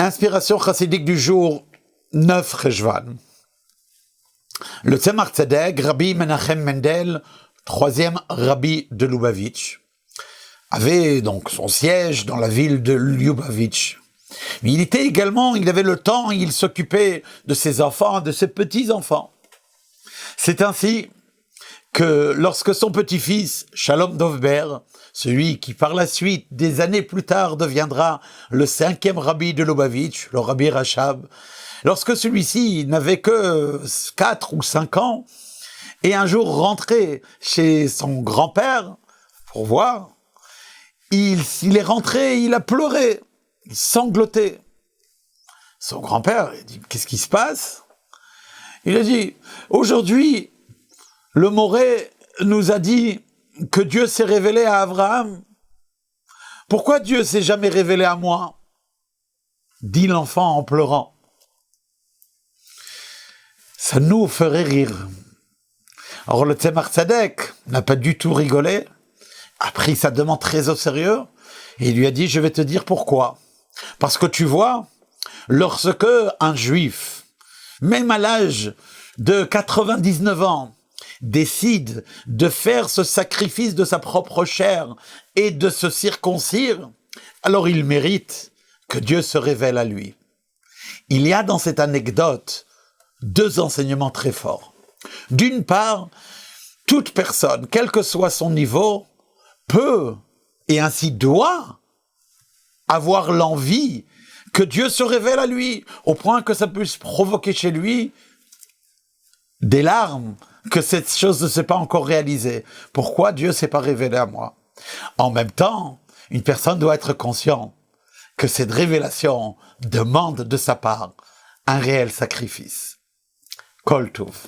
Inspiration chassidique du jour 9 Cheshvan. Le Tzemach Tzedek, Rabbi Menachem Mendel, troisième rabbi de Lubavitch, avait donc son siège dans la ville de Lubavitch. Mais il avait le temps, il s'occupait de ses enfants, de ses petits-enfants. C'est ainsi que lorsque son petit-fils, Shalom Dovber, celui qui par la suite, des années plus tard, deviendra le 5e rabbi de Lubavitch, le rabbi Rachab, lorsque celui-ci n'avait que 4 ou 5 ans, et un jour rentré chez son grand-père, pour voir, il est rentré, il a pleuré, il sanglotait. Son grand-père, il dit, qu'est-ce qui se passe? Il a dit, aujourd'hui, le Moré nous a dit que Dieu s'est révélé à Abraham. Pourquoi Dieu s'est jamais révélé à moi? Dit l'enfant en pleurant. Ça nous ferait rire. Alors le Tzemach Tzedek n'a pas du tout rigolé, a pris sa demande très au sérieux, et il lui a dit, je vais te dire pourquoi. Parce que tu vois, lorsque un juif, même à l'âge de 99 ans, décide de faire ce sacrifice de sa propre chair et de se circoncire, alors il mérite que Dieu se révèle à lui. Il y a dans cette anecdote 2 enseignements très forts. D'une part, toute personne, quel que soit son niveau, peut et ainsi doit avoir l'envie que Dieu se révèle à lui, au point que ça puisse provoquer chez lui des larmes, que cette chose ne s'est pas encore réalisée. Pourquoi Dieu ne s'est pas révélé à moi? En même temps, une personne doit être consciente que cette révélation demande de sa part un réel sacrifice. Kol Tov.